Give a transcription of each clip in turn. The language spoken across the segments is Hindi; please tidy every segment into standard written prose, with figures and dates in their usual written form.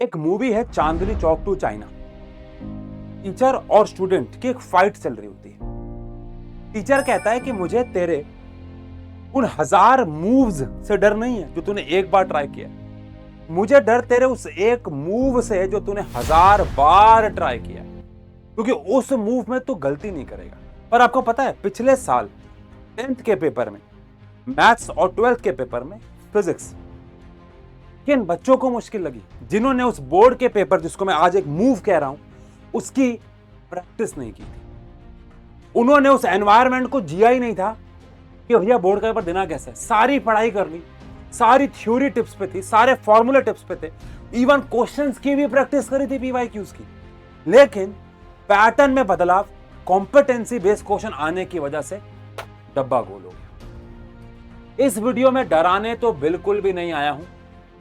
एक मूवी है Chandni Chowk to China. Teacher और स्टूडेंट की एक फाइट चल रही होती है। टीचर कहता है कि मुझे तेरे उन 1000 मूव्स से डर नहीं है जो तूने एक बार ट्राई किया, मुझे डर तेरे उस एक मूव से जो तूने 1000 बार ट्राई किया, क्योंकि उस मूव में तू गलती नहीं करेगा। पर आपको पता है पिछले साल 10th के पेपर में मैथ्स और 12th के पेपर में फिजिक्स किन बच्चों को मुश्किल लगी, जिन्होंने उस बोर्ड के पेपर जिसको मैं आज एक मूव कह रहा हूं उसकी प्रैक्टिस नहीं की थी। उन्होंने उस एनवायरनमेंट को जिया ही नहीं था कि भैया बोर्ड का पेपर देना कैसे है। सारी पढ़ाई कर ली, सारी थ्योरी टिप्स पे थी, सारे फॉर्मूले टिप्स पे थे, इवन क्वेश्चंस की भी प्रैक्टिस करी थी पीवाईक्यूज की, लेकिन पैटर्न में बदलाव, कॉम्पिटेंसी बेस्ड क्वेश्चन आने की वजह से डब्बा गोल हो गया। इस वीडियो में डराने तो बिल्कुल भी नहीं आया हूं।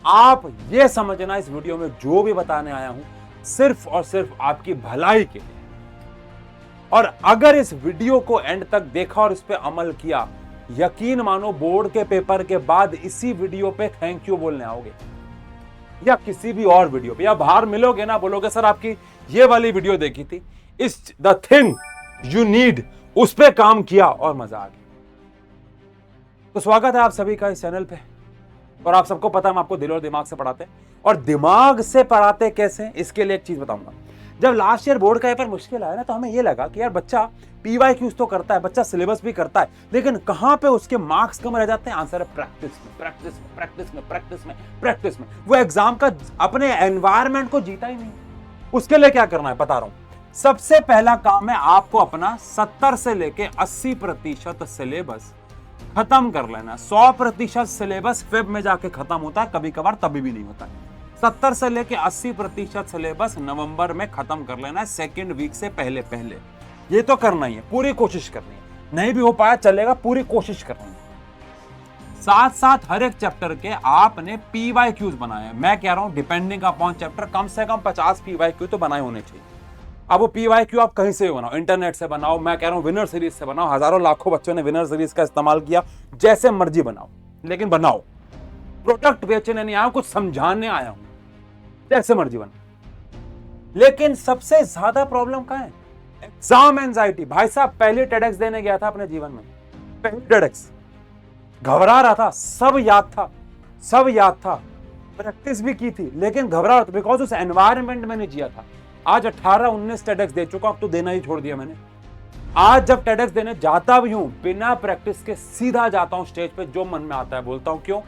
आप ये समझना इस वीडियो में जो भी बताने आया हूं सिर्फ और सिर्फ आपकी भलाई के लिए। और अगर इस वीडियो को एंड तक देखा और इस पे अमल किया, यकीन मानो बोर्ड के पेपर के बाद इसी वीडियो पे थैंक यू बोलने आओगे, या किसी भी और वीडियो पे, या बाहर मिलोगे ना, बोलोगे सर आपकी ये वाली वीडियो देखी थी, इस द थिंग यू नीड उस पे काम किया और मजा आ गया। तो स्वागत है आप सभी का इस चैनल पे। और आप सबको पता है हम आपको दिल और दिमाग से पढ़ाते हैं, और दिमाग से पढ़ाते कैसे इसके लिए एक चीज बताऊंगा। जब लास्ट ईयर बोर्ड का पेपर मुश्किल आया ना, तो हमें ये लगा कि यार बच्चा पीवाईक्यूज तो करता है, बच्चा सिलेबस भी करता है, लेकिन कहां पे उसके मार्क्स कम रह जाते हैं? आंसर है प्रैक्टिस में, प्रैक्टिस में, प्रैक्टिस में, प्रैक्टिस में, प्रैक्टिस में। वो एग्जाम का अपने एनवायरमेंट को जीता ही नहीं। उसके लिए क्या करना है बता रहा हूं। सबसे पहला काम है आपको अपना 70 से लेके 80% सिलेबस खत्म कर लेना। 100% सिलेबस फेब में जाके खत्म होता है, कभी कभार तभी भी नहीं होता है। 70 से लेके 80% सिलेबस नवंबर में खत्म कर लेना है, सेकेंड वीक से पहले पहले। ये तो करना ही है, पूरी कोशिश करनी है। नहीं भी हो पाया चलेगा, पूरी कोशिश करनी है। साथ साथ हर एक चैप्टर के आपने पीवाईक्यूज बनाए। मैं कह रहा हूं डिपेंडिंग अपॉन चैप्टर कम से कम 50 पीवाईक्यू तो बनाए होने चाहिए। अब वो पीवाईक्यू आप कहीं से भी बनाओ, इंटरनेट से बनाओ, मैं कह रहा हूं विनर सीरीज से बनाओ, हजारों लाखों बच्चों ने विनर सीरीज का इस्तेमाल किया, जैसे मर्जी बनाओ, लेकिन बनाओ। प्रोडक्ट बेचने नहीं आया, कुछ समझाने आया हूं, जैसे मर्जी बनाओ। लेकिन सबसे ज्यादा प्रॉब्लम कहां है? Exam anxiety. भाई साहब पहले टेडेक्स देने गया था अपने जीवन में, पहले टेडेक्स, घबरा रहा था, सब याद था, सब याद था, प्रैक्टिस भी की थी, लेकिन घबरा रहा था बिकॉज उस एनवायरमेंट में नहीं जिया था। आज 18-19 टेडेक्स दे चुका, अब तो देना ही छोड़ दिया मैंने। आज जब टेडेक्स देने जाता भी हूं, बिना प्रैक्टिस के सीधा जाता हूं स्टेज पे, जो मन में आता है बोलता हूं। क्यों?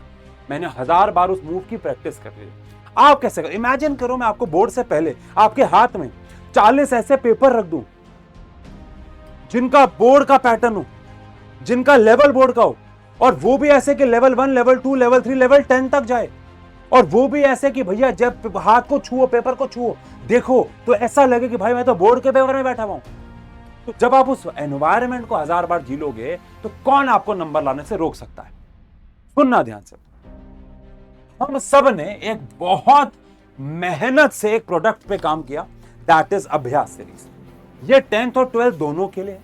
मैंने 1000 बार उस मूव की प्रैक्टिस कर ली। आप कैसे करो? इमेजिन करो मैं आपको बोर्ड से पहले आपके हाथ में 40 ऐसे पेपर रख दूं जिनका बोर्ड का पैटर्न हो, जिनका लेवल बोर्ड का हो, और वो भी ऐसे कि लेवल 1, लेवल 2, लेवल 3, लेवल 10 तक जाए, और वो भी ऐसे कि भैया जब हाथ को छुओ, पेपर को छुओ, देखो तो ऐसा लगे कि भाई मैं तो बोर्ड के पेपर में बैठा हुआ हूं। तो जब आप उस एनवायरनमेंट को 1000 बार जी लोगे तो कौन आपको नंबर लाने से रोक सकता है? सुनना ध्यान से। हम सब ने एक बहुत मेहनत से एक प्रोडक्ट पे काम किया, दैट इज अभ्यास सीरीज। ये 10th और 12th दोनों के लिए,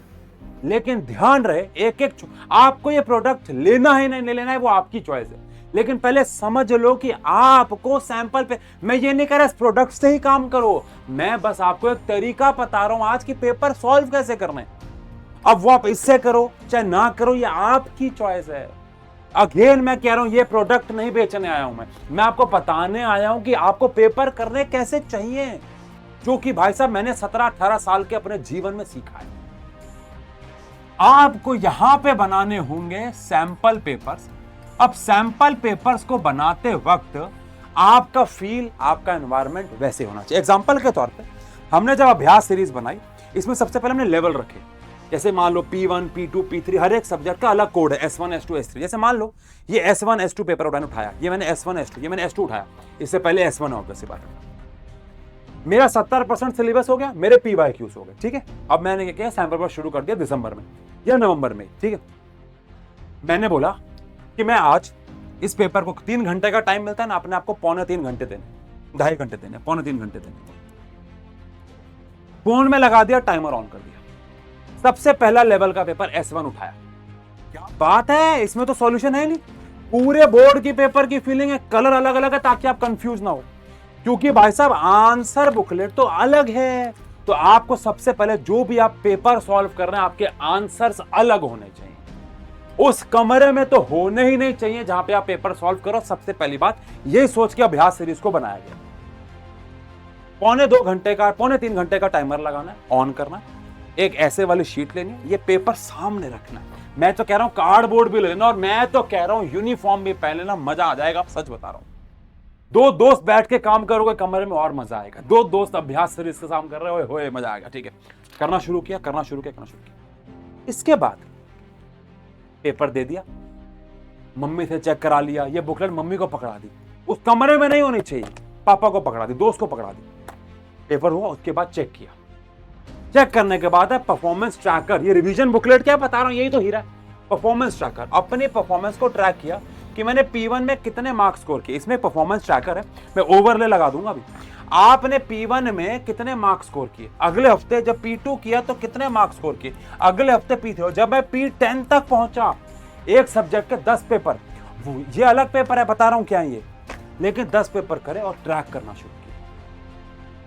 लेकिन ध्यान रहे एक एक आपको ये प्रोडक्ट लेना है नहीं लेना है वो आपकी चॉइस है, लेकिन पहले समझ लो कि आपको सैंपल पे, मैं ये नहीं कह रहा इस प्रोडक्ट से ही काम करो, मैं बस आपको एक तरीका बता रहा हूं आज की पेपर सॉल्व कैसे करना है। अब वो आप इससे करो चाहे ना करो, ये आपकी चॉइस है। अगेन मैं कह रहा हूं ये प्रोडक्ट नहीं बेचने आया हूं, मैं आपको बताने आया हूं कि आपको पेपर करने कैसे चाहिए, जो कि भाई साहब मैंने 17-18 साल के अपने जीवन में सीखा है। आपको यहां पे बनाने होंगे सैंपल पेपर्स। अब सैंपल पेपर्स को बनाते वक्त आपका फील, आपका एनवायरनमेंट वैसे होना चाहिए। एग्जांपल के तौर पे हमने जब अभ्यास सीरीज बनाई, इसमें सबसे पहले हमने लेवल रखे। जैसे मान लो P1, P2, P3, हर एक सब्जेक्ट का अलग कोड है, S1, S2, S3। जैसे मान लो ये S1, S2 पेपर मैंने उठाया, ये मैंने S1, S2, ये मैंने S2 उठाया, इससे पहले S1 हो वैसे बात। मेरा 70% सिलेबस हो गया, मेरे पीवाईक्यूज हो गए, ठीक है। अब मैंने क्या किया, सैंपल पेपर शुरू कर दिया दिसंबर में या नवंबर में, ठीक है। मैंने बोला कि मैं आज इस पेपर को 3 घंटे का टाइम मिलता है ना, अपने आपको 2.25 घंटे देने, 2.5 घंटे देने, 2.25 घंटे देने। फोन में लगा दिया, टाइमर ऑन कर दिया, सबसे पहला लेवल का पेपर S1 उठाया। क्या बात है, इसमें तो सॉल्यूशन है नहीं, पूरे बोर्ड की पेपर की फीलिंग है, कलर अलग अलग है ताकि आप कंफ्यूज ना हो। क्योंकि भाई साहब आंसर बुकलेट तो अलग है। तो आपको सबसे पहले जो भी आप पेपर सॉल्व कर रहे हैं, आपके आंसर्स अलग होने चाहिए। उस कमरे में तो होने ही नहीं चाहिए जहां पे आप पेपर सॉल्व करो। सबसे पहली बात ये सोच के अभ्यास सीरीज को बनाया गया। पौने 2 घंटे का, पौने 3 घंटे का टाइमर लगाना है, ऑन करना है, एक ऐसे वाली शीट लेनी है, ये पेपर सामने रखना है। मैं तो कह रहा हूं कार्डबोर्ड भी ले लेना, और मैं तो कह रहा हूं यूनिफॉर्म भी पहन लेना, मजा आ जाएगा। सच बता रहा हूं, 2 दोस्त बैठ के काम करोगे कमरे में और मजा आएगा। 2 दोस्त अभ्यास सीरीज के काम कर रहे हो, मजा आएगा। ठीक है, करना शुरू किया। इसके बाद पेपर दे दिया, मम्मी से चेक करा लिया, ये बुकलेट मम्मी को पकड़ा दी, उस कमरे में नहीं होनी चाहिए, पापा को पकड़ा दी, दोस्त को पकड़ा दी। पेपर हुआ, उसके बाद चेक किया। चेक करने के बाद है परफॉर्मेंस ट्रैकर। ये रिवीजन बुकलेट क्या बता रहा हूं, यही तो हीरा है। परफॉर्मेंस ट्रैकर, अपने परफॉर्मेंस को ट्रैक किया कि मैंने P1 में कितने मार्क्स स्कोर किए। इसमें परफॉर्मेंस ट्रैकर है, मैं ओवरले लगा दूंगा अभी। आपने P1 में कितने मार्क्स स्कोर किए, अगले हफ्ते जब P2 किया तो कितने मार्क्स स्कोर किए, अगले हफ्ते P3। जब मैं P10 तक पहुंचा, एक सब्जेक्ट के 10 पेपर, ये अलग पेपर है, बता रहा हूं क्या ये, लेकिन 10 पेपर करे और ट्रैक करना शुरू किया।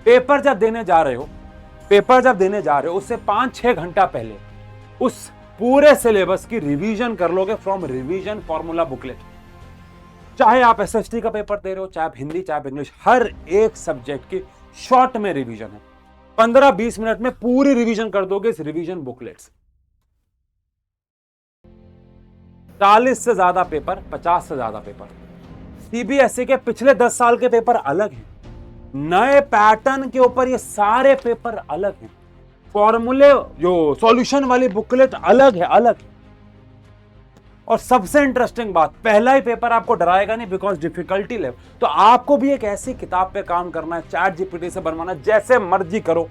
पेपर जब देने जा रहे हो उससे 5-6 घंटा पहले उस पूरे सिलेबस की रिवीजन कर लोगे फ्रॉम रिवीजन फॉर्मूला बुकलेट। चाहे आप एसएसटी का पेपर दे रहे हो, चाहे आप हिंदी, चाहे आप इंग्लिश, हर एक सब्जेक्ट की शॉर्ट में रिवीजन है। 15-20 मिनट में पूरी रिवीजन कर दोगे इस रिवीजन बुकलेट से। 40 से ज्यादा पेपर, 50 से ज्यादा पेपर। सीबीएसई के पिछले 10 साल के पेपर अलग हैं, नए पैटर्न के ऊपर ये सारे पेपर अलग हैं, फॉर्मूले जो सॉल्यूशन वाली बुकलेट अलग है। और सबसे इंटरेस्टिंग बात, पहला ही पेपर आपको डराएगा नहीं, बिकॉज डिफिकल्टी लेवल। तो आपको भी एक ऐसी किताब पे काम करना है, चैट जीपीटी से बनवाना, जैसे मर्जी करो।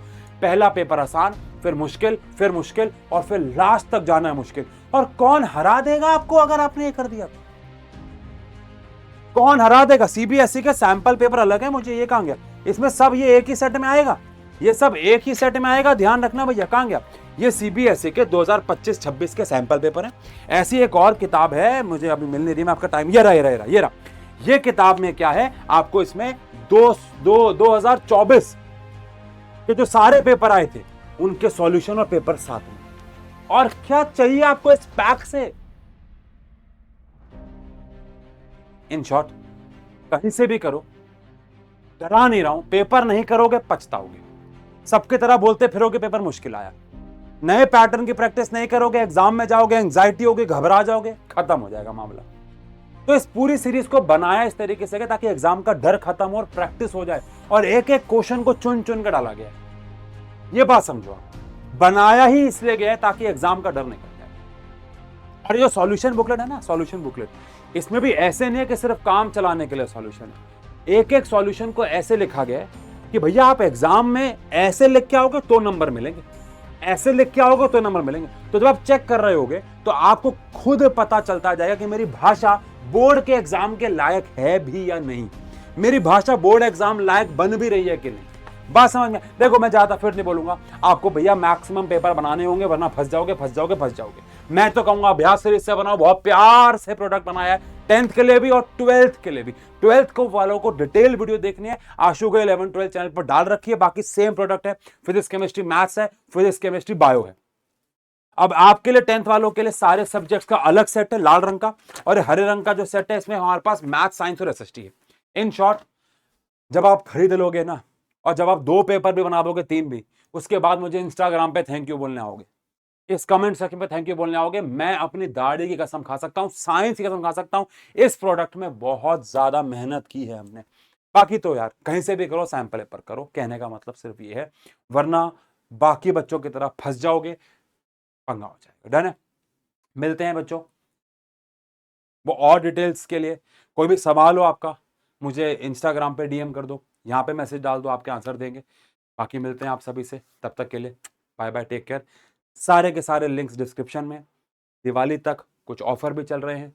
पहला पेपर आसान, फिर मुश्किल, फिर मुश्किल, और फिर लास्ट तक जाना है मुश्किल। और कौन हरा देगा आपको अगर आपने ये कर दिया तो? कौन हरा देगा? सीबीएसई के सैंपल पेपर अलग है, मुझे ये कहां गया, इसमें सब ये एक ही सेट में आएगा, ये सब एक ही सेट में आएगा, ध्यान रखना भैया। कहां गया? ये सीबीएसई के 2025-26 के सैंपल पेपर हैं। ऐसी एक और किताब है, मुझे अभी मिल नहीं रही, मैं आपका टाइम, ये रहा। ये किताब में क्या है, आपको इसमें 2024 के जो सारे पेपर आए थे उनके सॉल्यूशन और पेपर साथ में। और क्या चाहिए आपको इस पैक से? इन शॉर्ट, कहीं से भी करो, डरा नहीं रहा हूं, पेपर नहीं करोगे पछताओगे। सबकी तरह बोलते फिरोगे पेपर मुश्किल आया, नए पैटर्न की प्रैक्टिस नहीं करोगे, एग्जाम में जाओगे, एंजाइटी होगी, घबरा जाओगे, खत्म हो जाएगा मामला। तो इस पूरी सीरीज को बनाया इस तरीके से ताकि एग्जाम का डर खत्म हो और प्रैक्टिस हो जाए, और एक एक क्वेश्चन को चुन चुन कर डाला गया। ये बात समझो, बनाया ही इसलिए गया ताकि एग्जाम का डर नहीं कर जाए। और ये सॉल्यूशन बुकलेट है ना, सॉल्यूशन बुकलेट, इसमें भी ऐसे नहीं है कि सिर्फ काम चलाने के लिए सॉल्यूशन है। एक एक सॉल्यूशन को ऐसे लिखा गया है कि भैया आप एग्जाम में ऐसे लिख के आओगे तो नंबर मिलेंगे, ऐसे लिख के आओगे तो नंबर मिलेंगे। तो जब आप चेक कर रहे होगे तो आपको खुद पता चलता जाएगा कि मेरी भाषा बोर्ड के एग्जाम के लायक है भी या नहीं, मेरी भाषा बोर्ड एग्जाम लायक बन भी रही है कि नहीं। बात समझ में? देखो, मैं ज्यादा फिर नहीं बोलूंगा आपको, भैया मैक्सिमम पेपर बनाने होंगे वरना फंस जाओगे। मैं तो कहूंगा अभ्यास सीरीज से बनाओ, बहुत प्यार से प्रोडक्ट बनाया है, 10th के लिए भी और 12th के लिए भी। 12th को वालों को डिटेल वीडियो देखनी है, आशु के 11-12 चैनल पर डाल रखी है। बाकी सेम प्रोडक्ट है, फिजिक्स केमिस्ट्री मैथ्स है, फिजिक्स केमिस्ट्री बायो है। अब आपके लिए 10th वालों के लिए सारे सब्जेक्ट्स का अलग सेट है, लाल रंग का, और हरे रंग का जो सेट है इसमें हमारे पास मैथ, साइंस और एसएसटी है। इन शॉर्ट, जब आप खरीद लोगे ना, और जब आप 2 पेपर भी बना दोगे, 3 भी, उसके बाद मुझे इंस्टाग्राम पे थैंक यू बोलने आओगे, इस कमेंट सेक्शन पे थैंक यू बोलने आओगे। मैं अपनी दाढ़ी की कसम खा सकता हूं, साइंस की कसम खा सकता हूं, इस प्रोडक्ट में बहुत ज्यादा मेहनत की है हमने। बाकी तो यार कहीं से भी करो, सैंपल पेपर करो, कहने का मतलब सिर्फ ये है, वरना बाकी बच्चों की तरह फंस जाओगे, पंगा हो जाएगा। डन है? मिलते हैं बच्चों। वो और डिटेल्स के लिए कोई भी सवाल हो आपका, मुझे इंस्टाग्राम पे डीएम कर दो, यहाँ पे मैसेज डाल दो, आपके आंसर देंगे। बाकी मिलते हैं आप सभी से, तब तक के लिए बाय बाय, टेक केयर। सारे के सारे लिंक्स डिस्क्रिप्शन में। दिवाली तक कुछ ऑफर भी चल रहे हैं,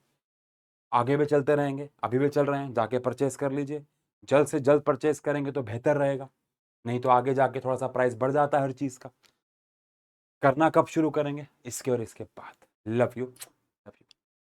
आगे भी चलते रहेंगे, अभी भी चल रहे हैं, जाके परचेस कर लीजिए। जल्द से जल्द परचेस करेंगे तो बेहतर रहेगा, नहीं तो आगे जाके थोड़ा सा प्राइस बढ़ जाता है हर चीज़ का। करना कब शुरू करेंगे? इसके और इसके बाद। Love you.